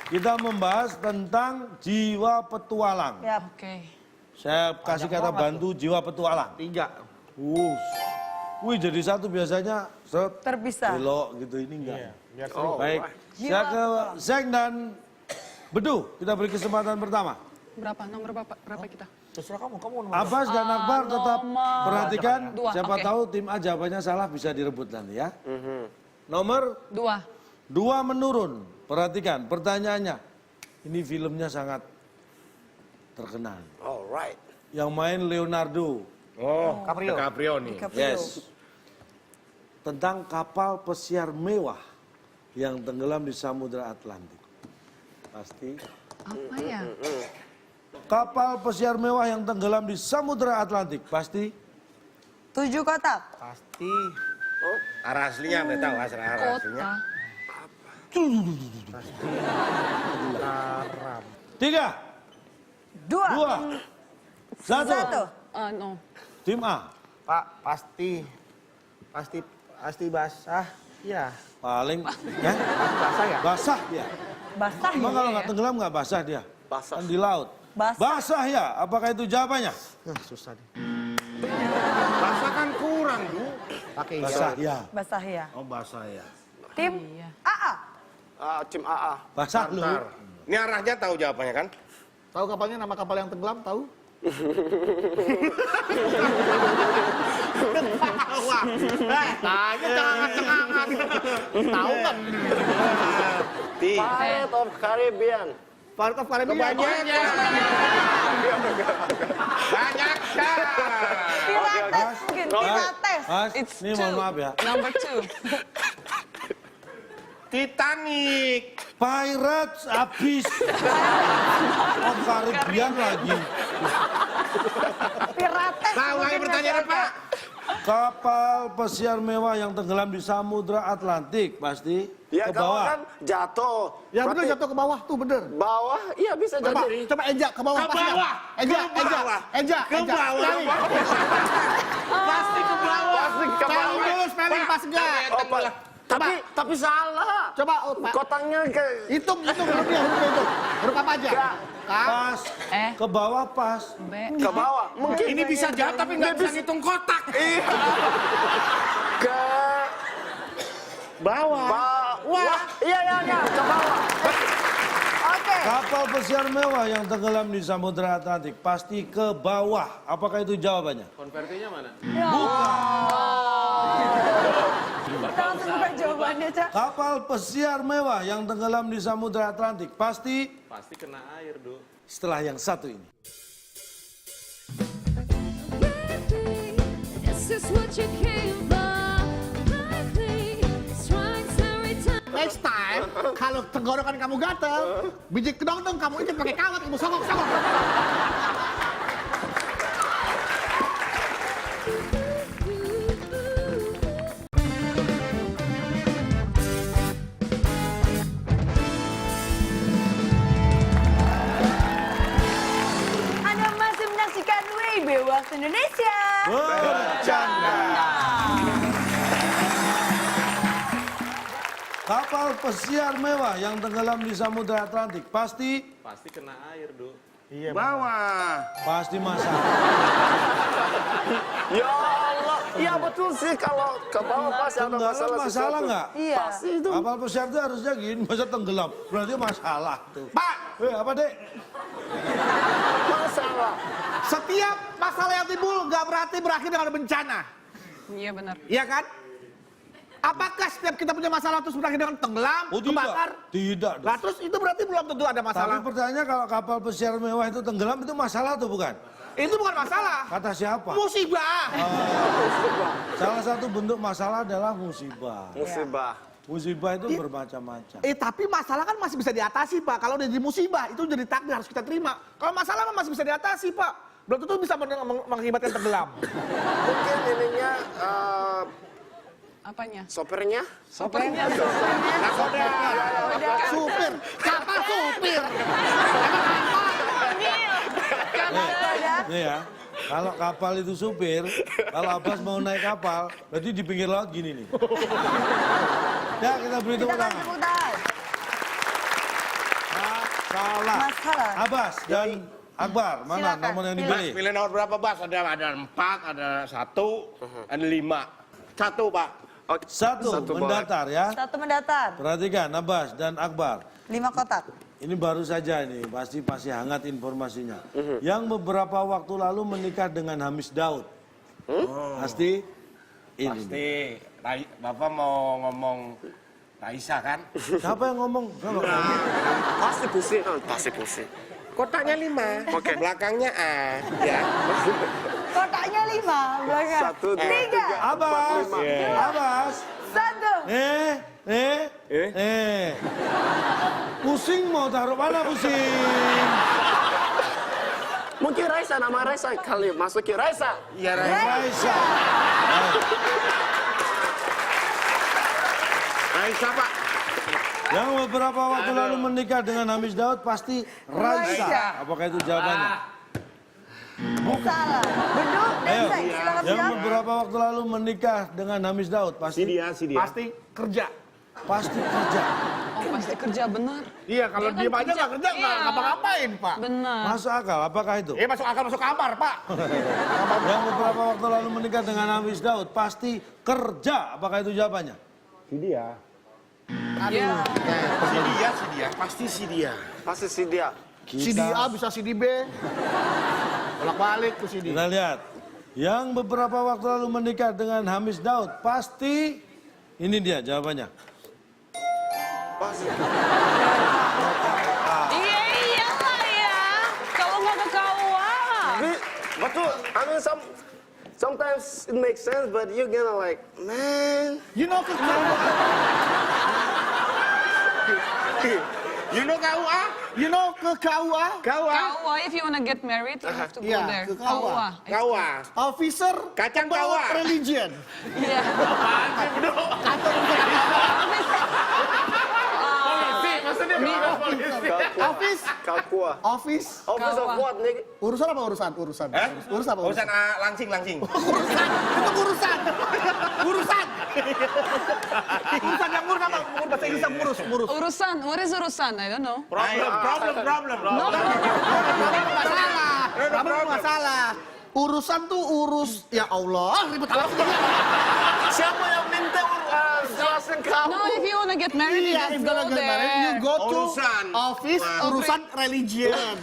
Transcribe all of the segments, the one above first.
kita membahas tentang jiwa petualang. Yap. Oke. Saya kasih kata bantu jiwa petualang. 3. Wih jadi satu biasanya Terpisah. belok gitu, ini enggak. Biar seru. Baik, saya ke Zeng dan Bedu, kita beri kesempatan pertama. Berapa? Nomor berapa kita? Terserah kamu nomor. Abbas dan Akbar tetap perhatikan, Dua, siapa oke. tahu tim A jawabannya salah bisa direbut nanti ya. Nomor 2. 2 menurun, perhatikan pertanyaannya. Ini filmnya sangat terkenal. Alright. Yang main Leonardo. Oh, Caprio nih. Yes. Tentang kapal pesiar mewah yang tenggelam di Samudra Atlantik. Pasti. Apa ya? Kapal pesiar mewah yang tenggelam di Samudra Atlantik. Pasti. 7 kotak. Pasti. Arah aslinya nggak tahu arah aslinya. Kota. Karam. 3, 2. 1. No. Tim A. Pak, pasti basah. Ya. Paling ya, Basah ya? basah dia. Basah Emang ya? kalau nggak tenggelam nggak basah dia? Basah. Kan di laut. Basah. Basah ya? Apakah itu jawabannya? Susah nih. Basah kan kurang, Bu. Pakai Basah ya. Basah ya. Oh basah ya. Tim Iya. AA. Tim AA. Basah lu. Bentar. Ini arahnya tahu jawabannya kan? Tahu kapalnya, nama kapal yang tenggelam, tahu? Wah, tanya cengangan-cengangan. Tahu kan? Pirate of Caribbean. Part of Caribbean. Kebanyakan. Banyak kan? Pilates mungkin. Pilates. Mas, It's ini mohon 2. maaf ya. Number 2. Titanic. Pirates abis. Oh Caribbean lagi. Pilates. Tahu lagi pertanyaan Pak? Kapal pesiar mewah yang tenggelam di Samudra Atlantik. Pasti Ya ke kalau bawah. kan jatuh. Ya bener, Berarti jatuh ke bawah tuh bener. Bawah, iya bisa Coba, jadi. coba Eja ke bawah. Ke pasti bawah. nggak? Eja, Ke Eja, bawah. Eja, Ke Eja. bawah. Spelling. Pasti ke bawah. Pasti ke Spelling bawah. dulu, spelling pas enggak? Oh, Pak. Tapi salah. Coba, oh, Pak. Kotaknya ke Hitung hurufnya itu. Huruf apa aja? K. Pas. Ke bawah pas. B. Ke bawah. Mungkin Ini bisa jawab tapi nggak bisa ngitung kotak. Iya. Ke Bawah. Wah, iya, ke bawah. Oke. Kapal pesiar mewah yang tenggelam di Samudra Atlantik. Pasti ke bawah. Apakah itu jawabannya? Konversinya mana? Kita langsung buka jawabannya, Cak. Kapal pesiar mewah yang tenggelam di Samudra Atlantik. Pasti Pasti kena air, Du. setelah yang satu ini. This is what you came for. I think it's right every time. Next time, kalau tenggorokan kamu gatel, biji kedong dong kamu itu pakai kawat, ibu sogok-sogok. Anda masih menyaksikan WIB Waktu Indonesia. Bercanda. Kapal pesiar mewah yang tenggelam di Samudra Atlantik. Pasti Pasti kena air, Du. Bawah. pasti masalah. Ya Allah. Iya betul sih kalau ke bawah pasti ada Tenggelam masalah masalah sesuatu. nggak? Iya. Pasti itu. Kapal pesiar itu harusnya gini, masa tenggelam. Berarti masalah tuh. Pak, Apa dek? Masalah. setiap masalah yang timbul nggak berarti berakhir dengan bencana. Iya benar. Iya kan? Apakah setiap kita punya masalah terus berakhir dengan tenggelam, Oh kebakar? tidak. Lah terus itu berarti belum tentu ada masalah. Tapi pertanyaannya kalau kapal pesiar mewah itu tenggelam itu masalah tuh bukan? Itu bukan masalah. Kata siapa? Musibah. Salah satu bentuk masalah adalah musibah. Musibah. Musibah itu bermacam-macam. Tapi masalah kan masih bisa diatasi, Pak. Kalau udah jadi musibah, itu jadi takdir harus kita terima. Kalau masalah mah masih bisa diatasi, Pak. Belum tentu bisa mengakibatkan tenggelam. Mungkin ininya Apanya? sopirnya. Sopirnya. Supir. Kapal supir. Nih ya, kalau kapal itu supir, kalau Abbas mau naik kapal, berarti di pinggir laut gini nih. Ya kita beri tepuk Kita kasih tangan. tepuk tangan. Salah. Abbas dan Akbar, mana Silakan, nomor yang pilih. dipilih? Pilih nomor berapa, Bas? Ada 4, ada 1, ada 5. 1, Pak. Satu Satu mendatar ya. Satu mendatar. Perhatikan Abbas dan Akbar. 5 kotak. Ini baru saja ini, pasti hangat informasinya. Yang beberapa waktu lalu menikah dengan Hamis Daud. Pasti ini. Pasti. Bapak mau ngomong Raisa kan? Siapa yang ngomong? Siapa? Pasti pusing. Pasti pusing. Kotaknya 5, belakangnya A. Ya. Kotaknya 5, belakang. 1, 2, 3, Abbas, Abbas. 1. Pusing mau taruh mana pusing? Mungkin Raisa, nama Raisa kali masukin Raisa. Iya, Raisa. Raisa. Raisa, Pak. Yang beberapa waktu lalu menikah dengan Hamis Daud pasti Raisa. Raisa. Apakah itu jawabannya? Salah. Beduk, Ayo. Densai, silakan Yang jawab. beberapa waktu lalu menikah dengan Hamis Daud pasti Pasti kerja. pasti kerja. Oh, pasti kerja benar. Iya, kalau Dia kan diem aja kerja. nggak kerja, nggak Iya. ngapa-ngapain, Pak. Benar. Masuk akal, apakah itu? Masuk akal masuk kamar, Pak. Yang beberapa waktu lalu menikah dengan Hamis Daud pasti kerja. Apakah itu jawabannya? Iya. Pasti si dia. Pasti si dia. CD A bisa CD B. Bolak-balik ke CD. Kita lihat. Yang beberapa waktu lalu menikah dengan Hamis Daud pasti ini dia jawabannya. Iya iyalah ya. Kalau nggak ke KUA. Betul. I mean, sometimes it makes sense, but you gonna like, man. You know ke You know KUA? You know ke KUA? KUA, if you wanna get married, you have to go Iya, there. ke KUA. KUA. Officer Kacang pembawa KUA. religion. Iya. Office. Kakua. Office. Office of what, nigga? Urusan apa urusan? Urusan. Urusan apa? Urusan langsing. Urusan. Itu urusan. Urusan. Urusan yang ngurus apa? Ngurus bahasa Inggris yang ngurus. Urusan, what is urusan? I don't know. Problem. No, Problem masalah. Urusan tuh urus. Ya Allah, ribet amat. Siapa yang minta jelasin kamu? no, if you wanna get married, you Iya, just if go gonna get married, you there. go to Urusan. office, urusan religion.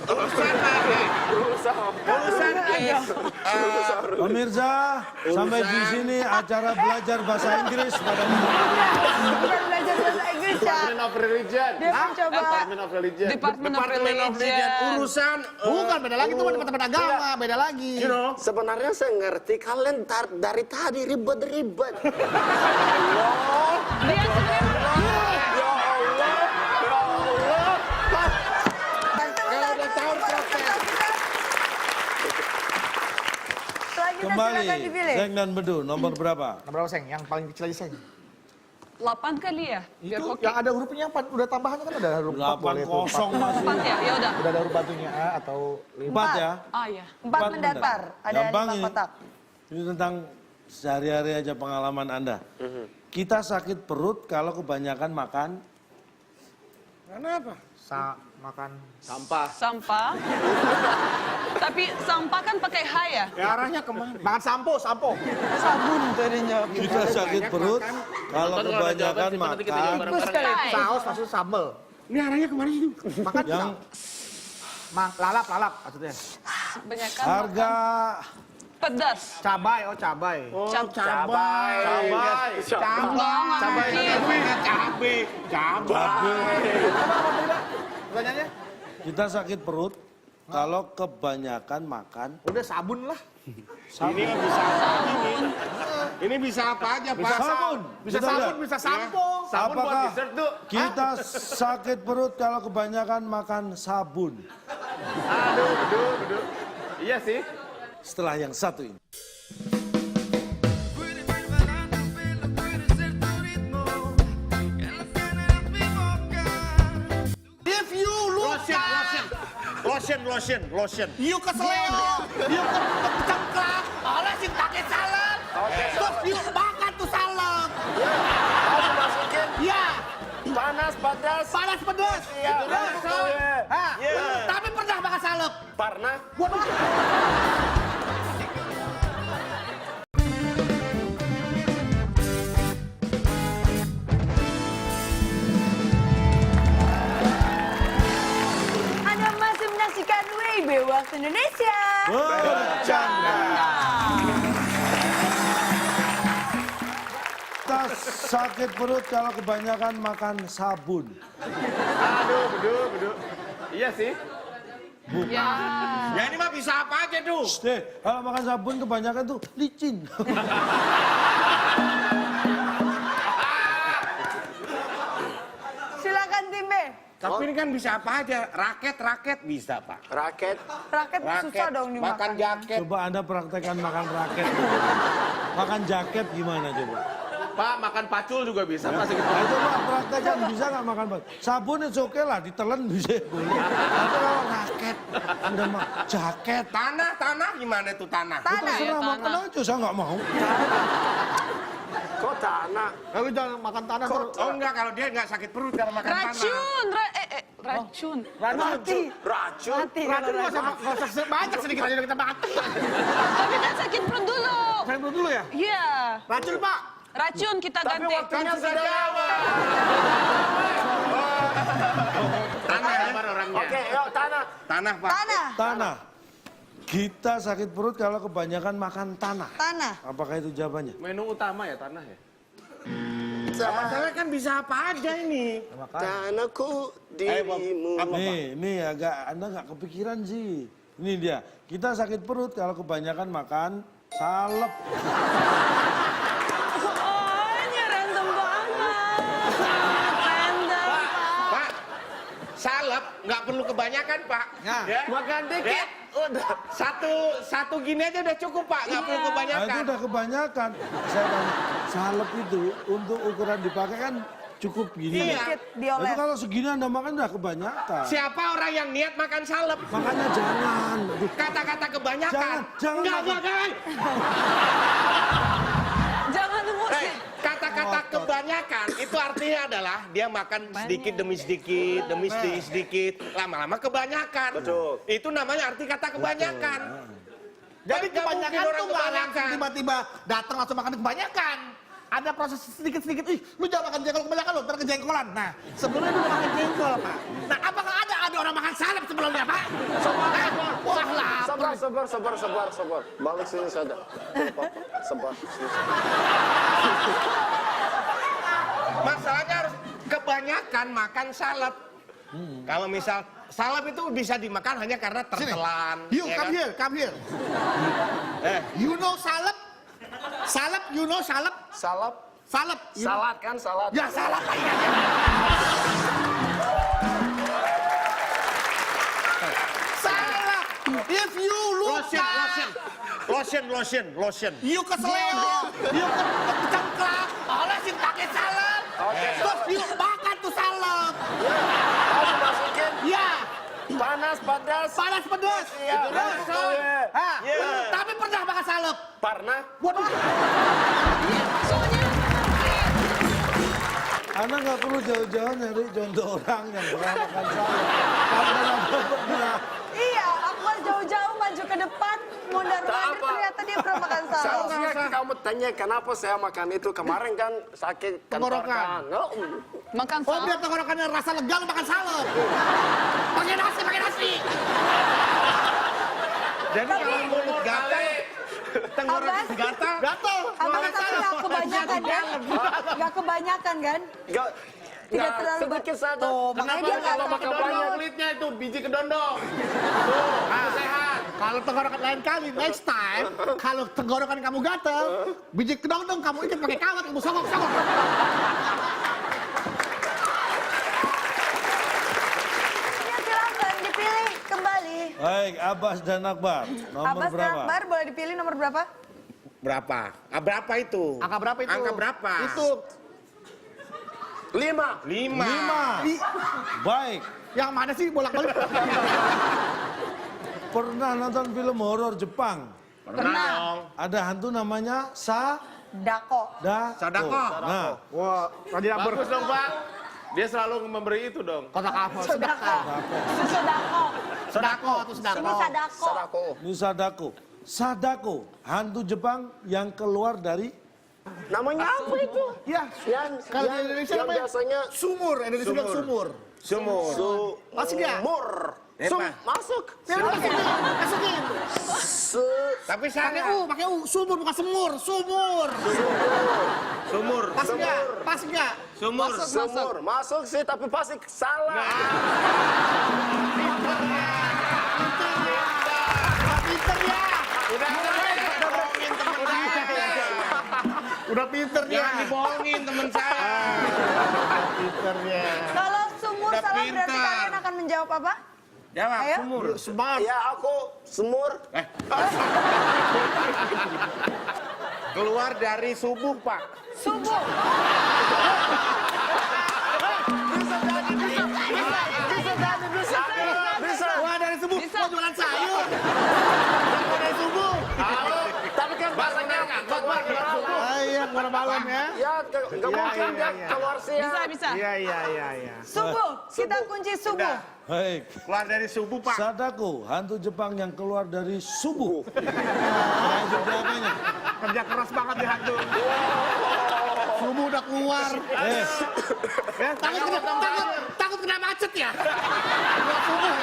Pemirsa, sampai di sini acara belajar bahasa Inggris pada Bukan belajar bahasa Inggris ya. of Religion. Dia mencoba. of Religion. Department of Department of Religion. Religion. Urusan. Bukan, beda lagi itu departemen agama, beda lagi. You know. Sebenarnya saya ngerti kalian dari tadi ribet-ribet. Dia sebenarnya Selanjutnya kembali. silakan dipilih. Zeng dan Bedu, nomor berapa? Nomor berapa, Seng? Yang paling kecil aja, Seng. 8 kali ya? Biar Itu hoki. yang ada hurufnya apa? Udah tambahannya kan ada huruf 4 boleh tuh. 8-0 masih. 4 ya? Ya udah. Udah ada huruf batunya A atau 5. 4 ya. Ah ya. 4 mendatar. Ada Gampang 5 ini. kotak. Ini tentang sehari-hari aja pengalaman Anda. Kita sakit perut kalau kebanyakan makan. Kenapa? Makan. Sampah. Tapi sampah kan pakai H ya? Ya arahnya kemana? Makan sampo. Sabun tadinya. Kita sakit perut kalau kebanyakan makan. Pestai. Saus maksudnya sambel. Ini arahnya kemana sih? Makan Yang lalap maksudnya. Kebanyakan harga pedas. Cabai, cabai. Cabai. Pertanyaannya? kita sakit perut kalau kebanyakan makan. Udah sabun lah. Ini bisa Ini bisa apa aja, Pak? Sabun. Bisa Kita sabun, lihat. bisa sampo. Sabun buat Apakah dessert tuh. kita sakit perut kalau kebanyakan makan sabun? Aduh. Iya sih. Setelah yang satu ini. If you luka, Lotion. you keseleo, you kecengklak, oleh sing pakai salep. Terus you makan tuh salep. Harus masukin Ya, panas, pedas. panas pedas. Iya. Hah? Iya. Tapi Pernah. Anda masih menyaksikan WIB Waktu Indonesia. Bercanda. Kita sakit perut kalau kebanyakan makan sabun. Aduh, beduk. Iya sih. Ya. Ya ini mah bisa apa aja tuh. Kalau makan sabun kebanyakan tuh licin. Silakan tim B. Tapi ini kan bisa apa aja. Raket bisa Pak. Raket. Raket susah dong makan dimakan. jaket. Coba Anda praktekkan makan raket. Makan jaket gimana coba? Pak, makan pacul juga bisa. Pak, sakit Nah, perut. coba praktekkan bisa nggak makan sabun? Sabun itu oke lah, ditelen bisa boleh. Tapi kalau raket, Anda mah jaket. Tanah gimana tuh tanah? Tanah. Terserah tanah. makan aja, saya nggak mau. Kok tanah? Tapi jangan makan tanah terus. Oh enggak, kalau dia enggak sakit perut kalau makan tanah. Racun. Racun. Mati. Racun. Mati. Racun nggak usah banyak, sedikit aja udah kita makan. Tapi kan sakit perut dulu. Saya dulu ya. Iya. Racun Pak. Racun kita Tapi ganti. waktunya sudah lewat. Tanah lebar orangnya. Oke, yuk tanah. Tanah Pak. Tanah. Tanah. Kita sakit perut kalau kebanyakan makan tanah. Tanah. Apakah itu jawabannya? Menu utama ya tanah ya? Masalahnya kan bisa apa aja ini. Tanahku dirimu. Nih agak Anda nggak kepikiran sih. Ini dia. Kita sakit perut kalau kebanyakan makan salep. Oh, ini random banget. Random, Pak. Pak, salep nggak perlu kebanyakan Pak. Ya. Makan dikit. Udah. Satu gini aja udah cukup Pak, nggak perlu Nah, itu kebanyakan. udah kebanyakan. Saya tanya, salep itu untuk ukuran dipakai kan cukup gini. Iya. Sedikit Itu dioles. kalau segini Anda makan udah kebanyakan. Siapa orang yang niat makan salep? Makanya jangan. Kata-kata kebanyakan. Jangan Enggak, makan. jangan. Jangan emosi. Kata-kata kebanyakan itu artinya adalah dia makan sedikit demi sedikit, lama-lama kebanyakan. Betul. Itu namanya arti kata kebanyakan. Jadi Nggak kebanyakan mungkin orang tuh nggak langsung kebanyakan. tiba-tiba datang langsung makan kebanyakan. Ada proses sedikit-sedikit, lu jangan makan jengkol kebanyakan lu, ntar kejengkolan. Nah, sebelumnya lu makan jengkol, Pak. Nah, apakah ada orang makan salep sebelumnya, Pak? Wah, lapar. Sabar. Balik sini saja. Sabar. Sini saja. Masalahnya harus kebanyakan makan salep. Kalau misal salep itu bisa dimakan hanya karena tertelan. You ya come kan? here, come here. You know salep? Salep, you know salep? Salap. Salep. you know? Salad kan salad. Ya, salep. Salep. If you luka, Lotion. you keseleo, you kecengklak, olesin pakai salep. Terus you makan tuh salep. Harus masukin Ya, panas, pedas. panas pedas. Iya. Terus, Iya. tapi pernah makan salep. Pernah. Waduh. Soalnya Anda nggak perlu jauh-jauh nyari contoh orang yang pernah makan salep. Karena Anda pernah. Iya, aku kan jauh-jauh maju ke depan, mondar-mandir apa. ternyata dia pernah makan salep. Seharusnya kamu tanya kenapa saya makan itu. Kemarin kan sakit Tenggorokan. No. makan Oh, salep. biar tenggorokannya rasa lega lu makan salep. Pakai nasi. Jadi kalau mulut gatal, tenggorokan Abas? gatal. Gatel. Abang Makan tapi salep. nggak kebanyakan kan? Nggak kebanyakan kan? Gak. Tidak Ya, terlalu sedikit saja. Tuh, makanya dia nggak Kalau sakit makan perut. banyak kulitnya itu biji kedondong. Tuh, sehat. Kalau tenggorokan lain kali, next time, kalau tenggorokan kamu gatel, biji kedong-dong kamu ikat pakai kawat, kamu songok. Ya silakan dipilih kembali. Baik, Abbas dan Akbar. Nomor Abbas dan berapa? Akbar boleh dipilih nomor berapa? Berapa? Berapa itu? Angka berapa itu? Angka berapa? Itu 5. 5. Baik. yang mana sih bolak-balik? Pernah nonton film horor Jepang? Pernah dong. Ada hantu namanya Dako. Sadako. Nah, Wah, tadi lapar. Bagus dong, Pak. Dia selalu memberi itu dong. Kotak apa? Sodako. Sodako. Sadako atau Sadako. Ini Sadako. Sadako. Ini Sadako. Sadako, hantu Jepang yang keluar dari Namanya apa itu? Ya, kalau di Indonesia yang namanya biasanya sumur. Indonesia bilang sumur. Sumur. Masuk ya? sumur. Masuk. Masukin. Tapi Pakai sana. pakai U. Sumur bukan semur. Sumur. Sumur. Pas nggak? Pas nggak? Sumur. Sumur. Masuk sih, tapi pasti salah. Pinter ya. Udah bohongin temen saya. Udah pinter ya. Jangan dibohongin temen saya. Pinternya. Kalau sumur Udah salah berarti pintar. kalian akan menjawab apa? Jawab, Ayo. sumur. Smart. Ya aku sumur. Keluar dari subuh, Pak. Subuh. Bisa. Wah dari subuh. Bisa. Mau jualan sayur. Mau dari subuh. Tapi kan Bahasanya ngangkut, Pak. Iya, keluar malam ya. ya nggak mungkin iya, dia iya. keluar siang. Bisa, bisa. Iya. Subuh. Kita kunci subuh. Baik. Keluar dari subuh, Pak. Sadako, hantu Jepang yang keluar dari subuh. Nah, itu jawabannya. Kerja keras banget di hantu. Subuh udah keluar. Ya, takut kena macet ya. Keluar subuh.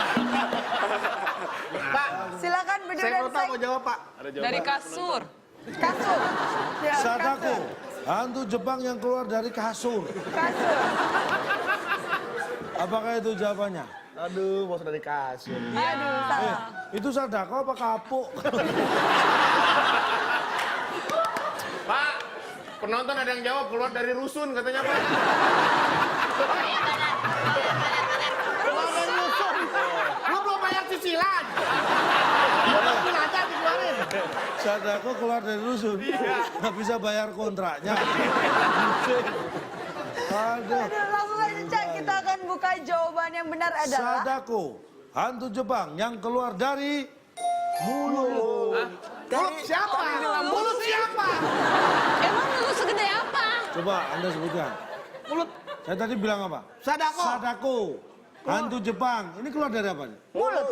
Pak, Silakan Bedu saya dan mau tahu Seng. mau jawab Pak. Dari kasur. Kasur. Ya, Sadako, kasur. hantu Jepang yang keluar dari kasur. Kasur. Apakah itu jawabannya? Aduh, bos dari kasur. Aduh, salah. Itu Sadako apa kapuk? Pak, penonton ada yang jawab keluar dari rusun katanya Pak. Keluar dari rusun. Lu belum bayar cicilan. Cicilan aja dikeluarin. Sadako keluar dari rusun. Nggak bisa bayar kontraknya. Aduh. Aduh, langsung aja Cak, kita akan buka jawaban yang benar adalah Sadako, hantu Jepang yang keluar dari mulut. Mulut siapa? Mulut siapa? Emang lu segede apa? Coba Anda sebutkan. Mulut Saya tadi bilang apa? Sadako. Sadako, hantu Jepang. Ini keluar dari apa nih? mulut.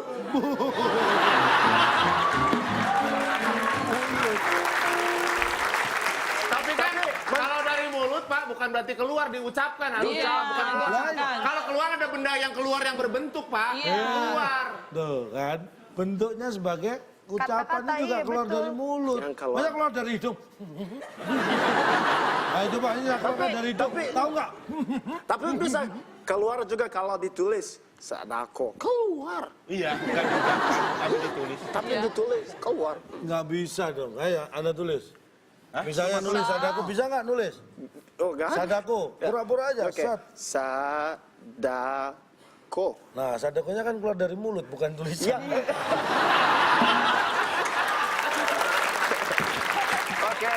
Tapi kan kalau dari mulut Pak bukan berarti keluar diucapkan harus Iya, bukan keluar. diucapkan. Kalau keluar ada benda yang keluar yang berbentuk Pak. Iya. Keluar. Tuh kan, bentuknya sebagai ucapannya Kata-kata, juga iya, keluar betul. dari mulut. Yang keluar. Masa keluar dari hidung? Nah itu Pak, ini yang keluar dari hidung. Tahu nggak? Tapi bisa keluar juga kalau ditulis Sadako. Keluar. Iya, enggak juga. Tapi ditulis. Tapi ditulis keluar. Nggak bisa dong. Ayo, Anda tulis. Misalnya nulis Sadako, bisa nggak nulis? Oh, enggak? Sadako, pura-pura aja. Oke. Sat. Sadako. Nah, Sadakonya kan keluar dari mulut, bukan tulisan. Oke.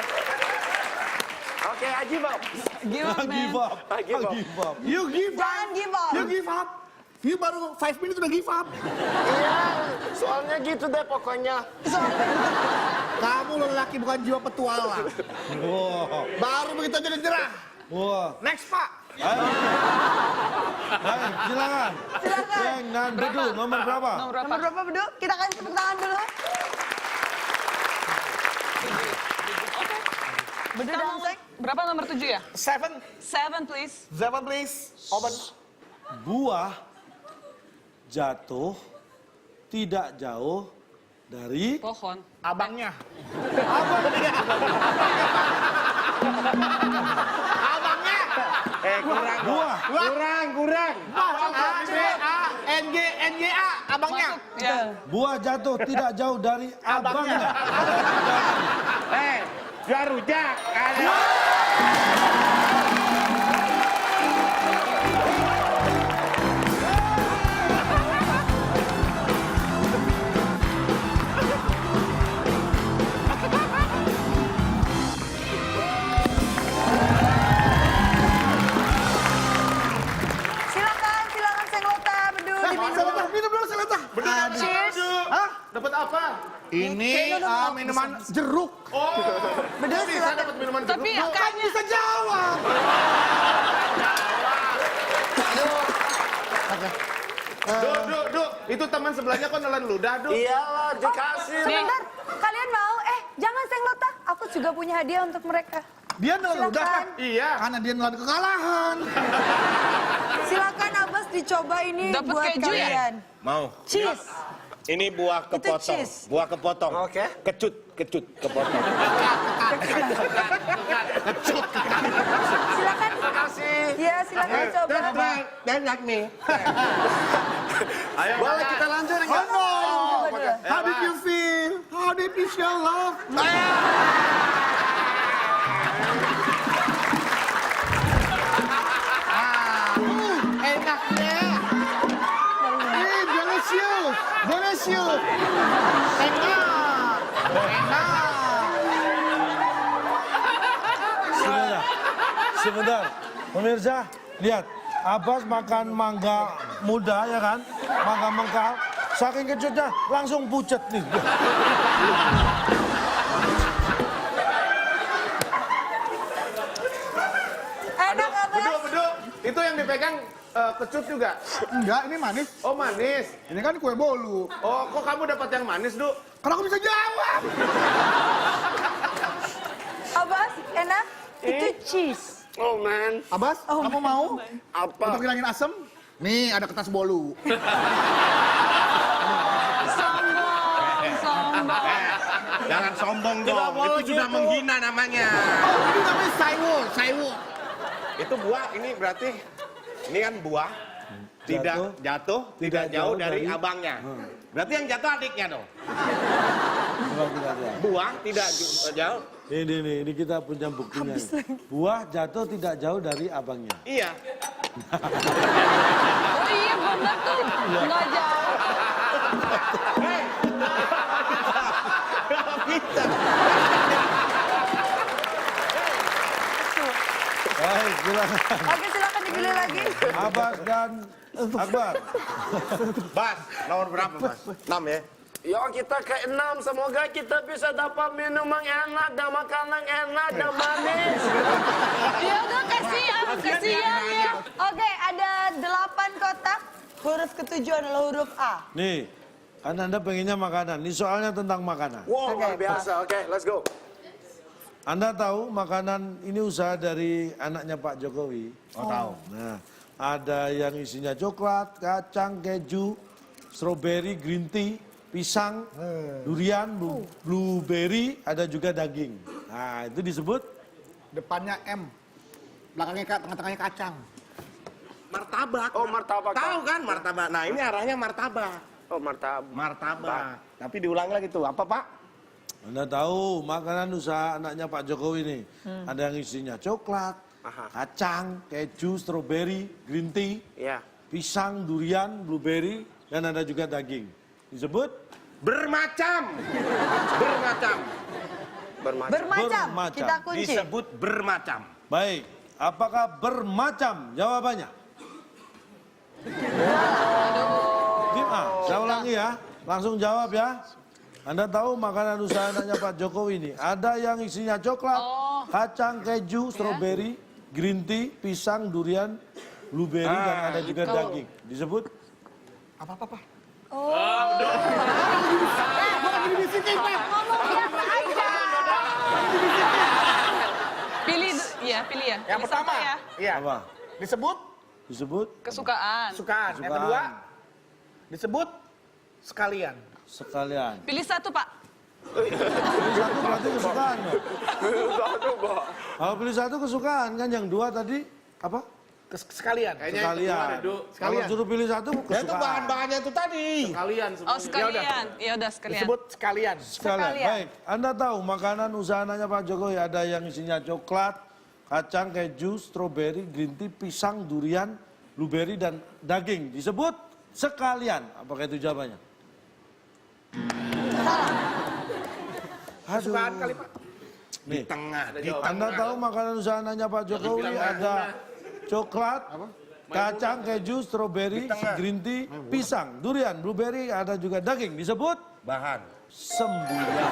Oke, I give up. Give up, man. Give up. I give up. Give up. You give up. Jangan give up. You give up. You baru 5 menit udah give up. Iya, soalnya gitu deh pokoknya. Kamu lelaki bukan jiwa petualang. Wah, Baru begitu aja udah nyerah. wah. Next Pak. Ayo. Baik, silakan. Silakan. Seng dan Bedu, nomor berapa? Nomor berapa? Nomor berapa Bedu? Kita kasih tepuk tangan dulu. Bedu Kita dan mau- Seng. Berapa nomor 7 ya? 7, 7 please. please. Open. Buah jatuh tidak jauh dari Pohon. Abangnya. Kurang. buah. Kurang. NGA, abangnya. Ya. Buah jatuh tidak jauh dari abangnya. Jual rujak. Ada. Silakan Senglota, Bedu diminum. Selata, minum dulu Selata. Cheers. Hah? Dapat apa? Ini minuman jeruk. Bedu Bisa silakan. dapat minuman jeruk. Tapi Kan kayaknya bisa jawab. Duk. Itu teman sebelahnya kok nelen ludah, Duk? Iyalah, dikasih. Sebentar, kalian mau? Jangan senglot ah. Aku juga punya hadiah untuk mereka. Dia nelan udah kan? Iya. Karena dia nelan kekalahan. Silakan Abbas dicoba ini Dapat buat keju ya? kalian. Mau. Cheese. Ini buah Itu kepotong. cheese. Buah kepotong. Oke. Kecut kepotong. Silakan. Makasih. Ya, silakan coba. Enak nih. Ayo, Boleh kita lanjut Oh enggak? no! Coba dulu. How did you feel? How did you feel love? enaknya. Delicious! Delicious! Enak! Sebentar. Pemirsa, lihat. Abbas makan mangga muda ya kan? Mangga mengkal. Saking kecutnya langsung pucet nih. Enak Abbas. Beduk. Itu yang dipegang kecut juga. Enggak, ini manis. Oh, manis. Ini kan kue bolu. Oh, kok kamu dapat yang manis, Duk? Karena aku bisa jawab. Abbas, enak? Itu cheese. Oh man. Abbas, kamu mau? Apa? Untuk ngilangin asem? Nih, ada kertas bolu. Jangan sombong dong. Tidak boleh Itu sudah gitu. menghina namanya. Oh, ini namanya saiwo. Itu buah, ini berarti ini kan buah. Tidak jatuh, tidak jauh dari abangnya. Berarti yang jatuh adiknya dong. Buah tidak jauh. Ini kita punya buktinya. Buah jatuh tidak jauh dari abangnya. Iya. Oh iya benar tuh. Nggak jauh. Bisa. Baik, silakan. Oke, silakan dipilih lagi. Abbas dan Akbar. Bas, nomor berapa, Bas? 6 ya? Ya kita ke-6, semoga kita bisa dapat minuman enak dan makanan enak dan manis. Ya udah kasihan ya. Oke, ada 8 kotak. Huruf ketujuh adalah huruf A. Nih, kan Anda pengennya makanan. Ini soalnya tentang makanan. Wow, luar biasa. Oke, let's go. Anda tahu makanan ini usaha dari anaknya Pak Jokowi? Oh, tahu. Nah, ada yang isinya coklat, kacang, keju, strawberry, green tea, pisang, durian, blueberry, ada juga daging. Nah, itu disebut Depannya M. Belakangnya tengah-tengahnya kacang. Martabak. Oh, martabak. Tahu kan martabak? Nah, ini arahnya martabak. Oh, martabak. Martabak. Tapi diulang lagi tuh. Apa, Pak? Anda tahu makanan usaha anaknya Pak Jokowi nih. Ada yang isinya coklat, kacang, keju, strawberry, green tea, Ya. pisang, durian, blueberry, dan ada juga daging. Disebut Bermacam. Bermacam. Bermacam. Bermacam. Bermacam. Kita kunci. Disebut bermacam. baik. Apakah bermacam jawabannya? Saya ulangi ya. Langsung jawab ya. Anda tahu makanan usaha anaknya Pak Jokowi ini. Ada yang isinya coklat, kacang, keju, strawberry, green tea, pisang, durian, blueberry, dan ada juga daging. Disebut? Apa-apa. Ngomong biasa aja. Pilih ya. Yang Pilih pertama. satu ya. Iya. Apa? Disebut Disebut? Kesukaan. sukaan. Yang Sukaan. kedua disebut sekalian. Sekalian. Pilih satu Pak. Pilih satu berarti kesukaan. Dong. Satu, Pak. Kalau pilih satu kesukaan kan, yang dua tadi apa? Sekalian. Sekalian. Kalau Sekalian. suruh pilih satu Ya itu kesukaan. bahan-bahannya itu tadi. Kalian semua. Oh sekalian. Ya udah sekalian. Disebut sekalian. Sekalian. Baik, Anda tahu makanan usaha anaknya Pak Jokowi ada yang isinya coklat, kacang, keju, strawberry, green tea, pisang, durian, blueberry, dan daging. Disebut sekalian. Apakah itu jawabannya? Aduh. Kesukaan kali, Pak. Nih, Tengah. Anda tahu makanan usaha anaknya Pak Jokowi ada coklat, kacang, keju, strawberry, green tea, pisang, durian, blueberry, ada juga daging. Disebut Bahan. sembuyan.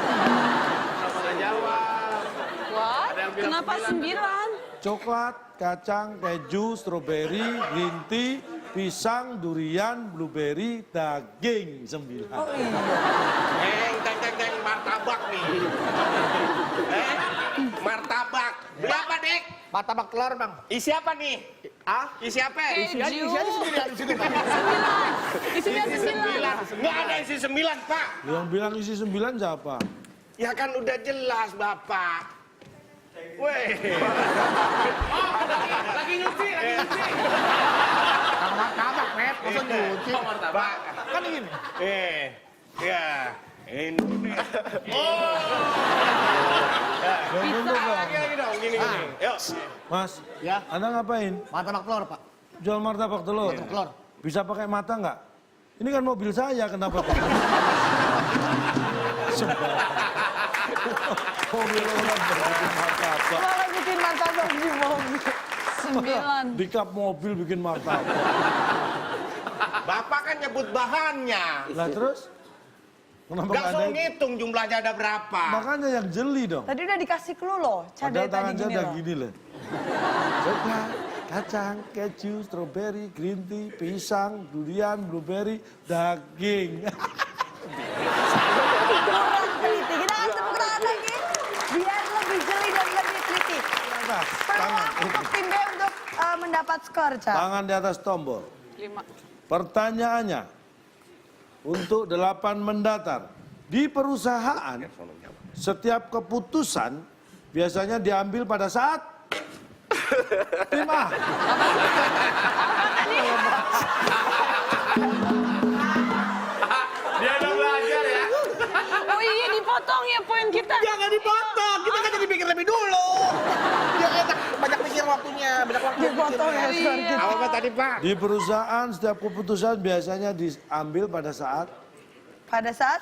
Wah, kenapa 9? Coklat, kacang, keju, strawberry, green tea, pisang, durian, blueberry, daging 9. Oh iya. Teng, martabak nih. Martabak. Berapa, Dek? Martabak telur, Bang. Isi apa nih? Isi apa? Isi aja sendiri di situ, Pak. Isinya 9. Nggak ada isi 9, Pak. Yang bilang isi 9 siapa? Ya kan udah jelas, Bapak. Weh. Lagi nyuci. Kang martabak, Pep. Masa nyuci? Pak. Kan ini. Ya. Ini. Lagi dong, gini. Yuk. Mas, Ya. Anda ngapain? Martabak telur, Pak. Jual martabak telur? Telur. Bisa pakai mata nggak? Ini kan mobil saya, kenapa pakai? Mobil orang bikin martabak. Malah bikin martabak di mobil. 9. Di kap mobil bikin martabak. Bapak kan nyebut bahannya. Lah terus? Kenapa Gak nggak usah ada? ngitung jumlahnya ada berapa. Makanya yang jeli dong. Tadi udah dikasih clue loh. Padahal Cadel tadi tangan saya gini udah loh. gini loh. Coklat, kacang, keju, strawberry, green tea, pisang, durian, blueberry, daging. Kurang teliti. Kita kasih tepuk tangan lagi. Biar lebih jeli dan lebih teliti. Atas, Peluang untuk tim B untuk mendapat skor, Ca. tangan di atas tombol. 5. Pertanyaannya, untuk 8 mendatar. Di perusahaan, setiap keputusan biasanya diambil pada saat tim A. Dia udah belajar ya. Oh iya, dipotong ya poin kita. Jangan dipotong. Kita kan jadi pikir lebih dulu. Dia enak banyak pikir waktunya. Banyak waktu. Dipotong ya skor kita. Apa tadi, Pak? Di perusahaan, setiap keputusan biasanya diambil pada saat Pada saat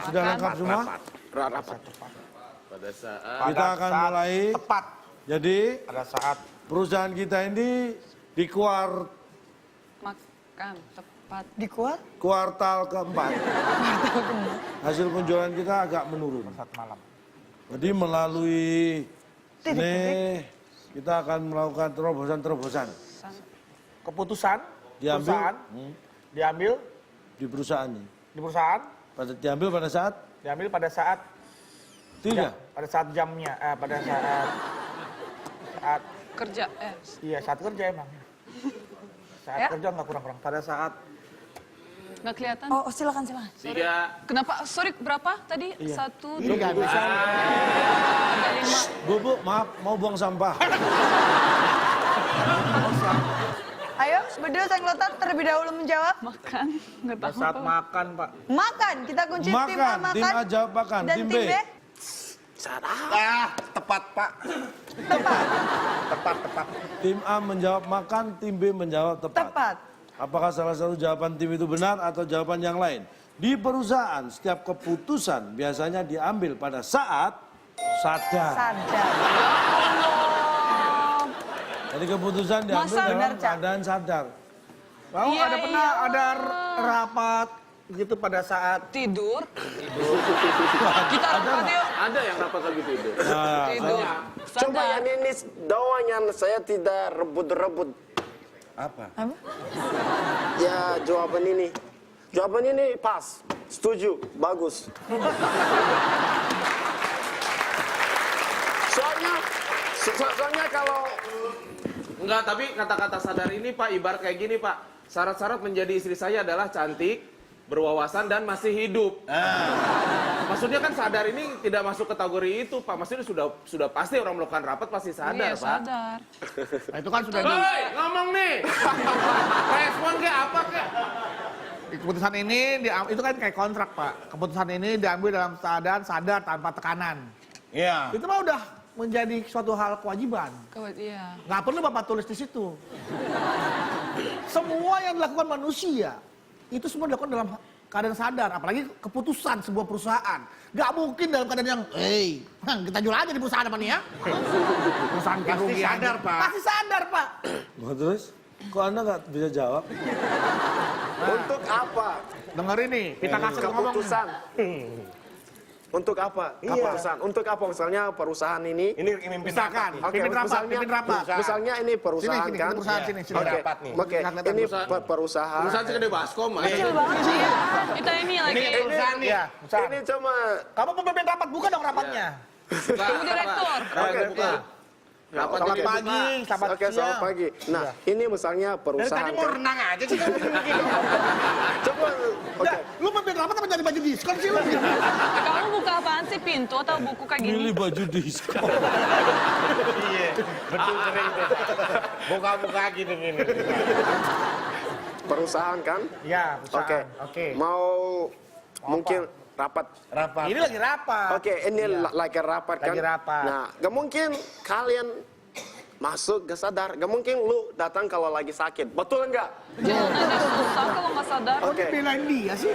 sudah lengkap semua. Pada saat Kita akan mulai. Tepat. Jadi Pada saat perusahaan kita ini di Makan tepat. di kuat. kuartal keempat. Hasil penjualan kita agak menurun. saat malam. Jadi melalui ini kita akan melakukan terobosan-terobosan Keputusan Diambil. perusahaan diambil di perusahaan ini. di perusahaan Diambil pada saat diambil pada saat pada saat jamnya pada saat Kerja. iya saat kerja emang saat Ya. kerja nggak kurang-kurang pada saat Nggak kelihatan. Oh, silakan. 3. Kenapa? Sorry, berapa tadi? 1, 2, nggak bisa 5. Bu, maaf mau buang sampah. Ayo, Bedul Senglotan terlebih dahulu menjawab. Makan. Nggak tahu saat apa. makan pak Makan. Kita kunci tim A Makan, makan. tim A jawab makan, Dan tim tim B. B Tepat, Pak. tepat. Tepat. Tim A menjawab makan, tim B menjawab tepat. Tepat. Apakah salah satu jawaban tim itu benar atau jawaban yang lain? Di perusahaan, setiap keputusan biasanya diambil pada saat sadar. Sadar. Jadi keputusan diambil Masa dalam benar, Cak? keadaan sadar. mau Iya, ada pernah iya. ada rapat gitu pada saat Tidur. Kita rapat yuk. Ada yang rapat lagi tidur. Nah, Tidur. Coba Sadar. yang ini doang yang saya tidak rebut-rebut. Apa? Ya jawaban ini. Jawaban ini pas. Setuju. Bagus. Soalnya kalau Enggak, tapi kata-kata sadar ini Pak ibarat kayak gini Pak. Syarat-syarat menjadi istri saya adalah cantik, berwawasan dan masih hidup. Maksudnya kan sadar ini tidak masuk kategori itu Pak. Maksudnya sudah pasti orang melakukan rapat pasti sadar Iya, Pak. sadar. nah, itu kan sudah Hei, ngomong nih. Respon kayak apa kayak? keputusan ini itu kan kayak kontrak pak. Keputusan ini diambil dalam keadaan sadar tanpa tekanan. Iya. Itu mah udah menjadi suatu hal kewajiban. Iya. Nggak perlu Bapak tulis di situ. Semua yang dilakukan manusia, itu semua dilakukan dalam keadaan sadar. Apalagi keputusan sebuah perusahaan. Nggak mungkin dalam keadaan yang, kita jual aja di perusahaan apa nih ya? Perusahaan Pasti kerugian. sadar, Pak. Pasti sadar, Pak. Nah, terus kok Anda nggak bisa jawab? untuk apa? Dengerin nih, kita kasih ngomong. Keputusan. Untuk apa? Iya. Perusahaan. Untuk apa misalnya perusahaan ini? Ini mimpin Misalkan, rapat nih. Oke, pimpin rapat, misalnya, pimpin rapat. misalnya ini perusahaan Sini, kan? perusahaan, sini. Oke. rapat nih. Oke, ini perusahaan. Perusahaan segede baskom. Kecil banget sih. Kita ini lagi. Ini perusahaan nih. Iya, perusahaan. Ini cuma Kamu pemimpin rapat, buka dong rapatnya. Kamu direktur. Oke, buka. Rapat Selamat juga pagi, selamat Oke, selamat siang. pagi. Nah, ini misalnya Dari perusahaan tadi mau kan? renang aja sih. Coba, oke. Dah, lu pemimpin rapat apa jadi baju diskon sih lu? Kamu buka apaan sih? Pintu atau buku kayak gini? Milih baju diskon. Iya, betul sering tuh. Buka-buka gini-gini. Perusahaan kan? Ya, Oke. Oke. Mau mungkin rapat. Rapat. Ini lagi rapat. Oke, ini lagi rapat kan? Lagi rapat. Nah, gak mungkin kalian masuk gak sadar. Gak mungkin lu datang kalau lagi sakit. Betul enggak? Jangan ada susah kalau nggak sadar. Oke. Belain dia sih.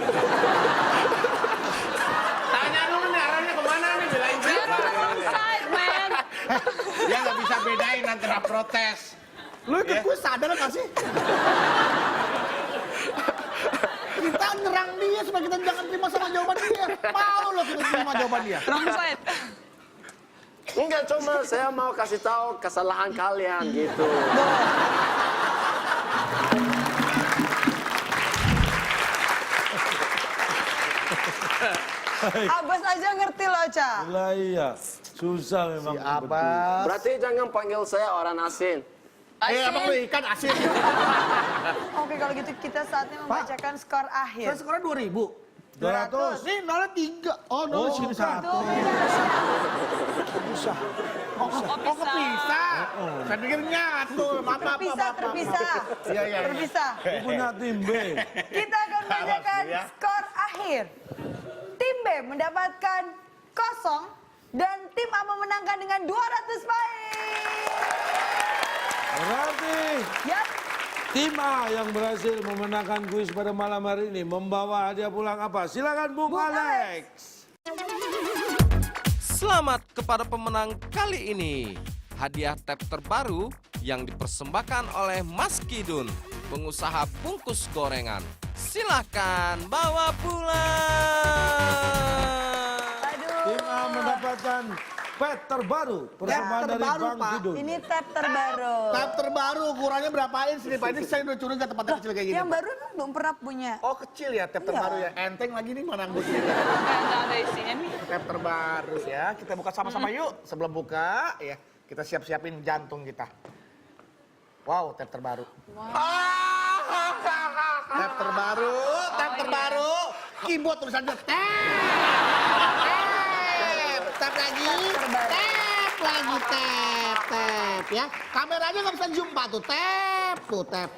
Tanya dulu nih arahnya kemana nih, belain You're on the siapa? wrong side, man. Dia nggak bisa bedain antara protes. Lu ikut gue sadar gak sih? Kita nyerang dia supaya kita jangan terima sama jawaban dia. Mau lo kita terima jawaban dia. Wrong side. Enggak, cuma saya mau kasih tahu kesalahan kalian gitu. Abbas aja ngerti loh, Ca. Lah iya, susah memang. Apa? Berarti jangan panggil saya orang asing. Apa lu ikan asin? Oke, kalau gitu kita saatnya membacakan skor Saya akhir. sekarang 2000. 200. Nih, nolnya 3. Oh, nolnya sini satu. Tuh, Oh, kepisah. Saya pikir nyatu. Maaf. terpisah. Iya. Terpisah. Aku punya tim B. Kita akan membacakan skor akhir. Tim B mendapatkan 0 dan tim A memenangkan dengan 200 poin. Berarti Yap. tim A yang berhasil memenangkan kuis pada malam hari ini membawa hadiah pulang apa? Silakan Bung Bung Alex. Selamat kepada pemenang kali ini. Hadiah tab terbaru yang dipersembahkan oleh Mas Kidun, pengusaha bungkus gorengan. Silahkan bawa pulang. Aduh. Tim A mendapatkan pet terbaru persembahan dari terbaru, Bang Pak. Kidun. Ini tab terbaru. Tab terbaru ukurannya berapa inch nih Pak? Ini saya udah curiga tempatnya kecil kayak gini. Yang baru kan belum pernah punya. Oh kecil ya, tab terbaru ya. Enteng lagi nih mana anggotnya. Kayak nggak ada isinya nih. Tab terbaru ya. Kita buka sama-sama yuk. Sebelum buka ya, kita siap-siapin jantung kita. Wow, tab terbaru. Tab terbaru, tab terbaru. Keyboard tulisannya tab. Tab lagi, tab lagi, tab ya. Kameranya nggak bisa zoom Pak tuh, tab.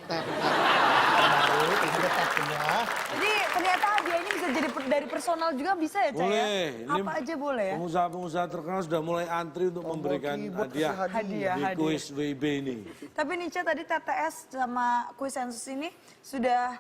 Terbaru, ini tab semua. Jadi ternyata hadiah ini bisa jadi dari personal juga bisa ya, Ca? Boleh. Ya? Apa aja boleh ya? Pengusaha-pengusaha terkenal sudah mulai antri untuk memberikan keyboard hadiah kasih hadiah. di kuis WIB ini. Tapi nih, Ca, tadi TTS sama kuis sensus ini sudah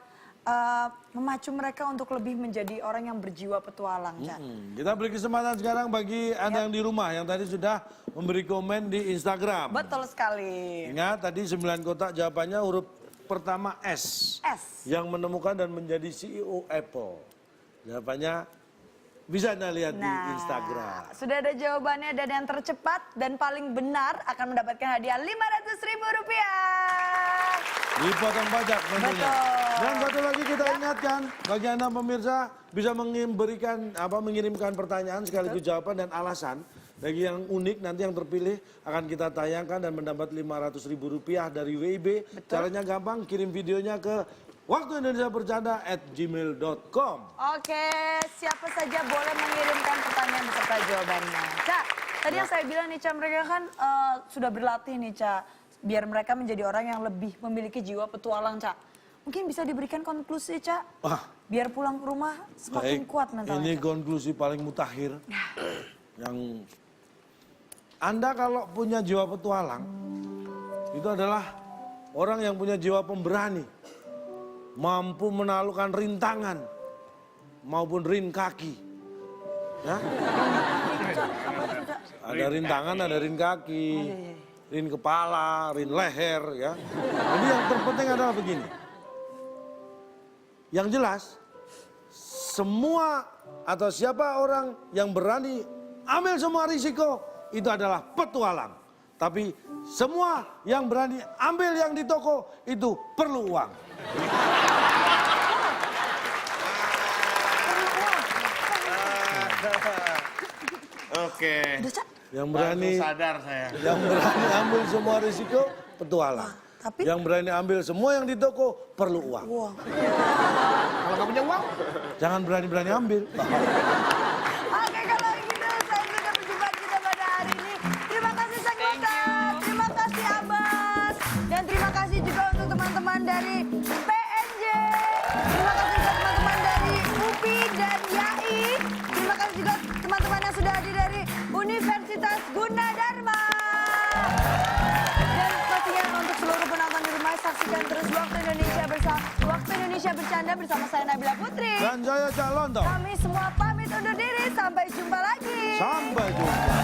memacu mereka untuk lebih menjadi orang yang berjiwa petualang, Ca. Kita beri kesempatan sekarang bagi Anda yang di rumah yang tadi sudah memberi komen di Instagram. Betul sekali. Ingat tadi 9 kotak jawabannya huruf pertama S. S. Yang menemukan dan menjadi CEO Apple. Jawabannya bisa Anda lihat di Instagram. Sudah ada jawabannya dan yang tercepat dan paling benar akan mendapatkan hadiah Rp500.000. Dipotong pajak tentunya. Betul. Dan satu lagi kita ingatkan bagi Anda pemirsa bisa mengirimkan pertanyaan sekaligus jawaban dan alasan. Bagi yang unik nanti yang terpilih akan kita tayangkan dan mendapat Rp500.000 dari WIB. Caranya gampang, kirim videonya ke waktuindonesiabercanda@gmail.com. Oke, siapa saja boleh mengirimkan pertanyaan beserta jawabannya. Ca, tadi yang saya bilang nih, Ca, mereka kan sudah berlatih nih, Ca, biar mereka menjadi orang yang lebih memiliki jiwa petualang, Ca. Mungkin bisa diberikan konklusi, Ca, biar pulang ke rumah semakin kuat mentalnya. Ini Ca. konklusi paling mutakhir. Yang Anda kalau punya jiwa petualang, itu adalah orang yang punya jiwa pemberani. Mampu menaklukkan rintangan maupun rin kaki. Ya? Ada rintangan, ada rin kaki, rin kepala, rin leher. Ya. Jadi yang terpenting adalah begini. Yang jelas, semua atau siapa orang yang berani ambil semua risiko, itu adalah petualang. Tapi semua yang berani ambil yang di toko itu perlu uang. Oke. Udah, Cak. Yang berani Baru sadar saya. Yang berani ambil semua risiko, petualang. Tapi Yang berani ambil semua yang di toko, perlu uang. uang. Kalau nggak punya uang, Jangan berani-berani ambil. Oke, kalau gitu saya sudah berjumpa kita pada hari ini. Terima kasih Sang Nota, terima kasih Abbas, dan terima kasih juga untuk teman-teman dari PNJ. Terima kasih juga teman-teman dari UPI dan YAI. Terima kasih juga teman-teman yang sudah hadir dari Universitas Gunadarma. Dan pastinya untuk seluruh penonton di rumah, saksikan terus Waktu Indonesia Bercanda bersama saya Nabila Putri. Dan saya Cak Lontong. Kami semua pamit undur diri, sampai jumpa lagi. Sampai jumpa.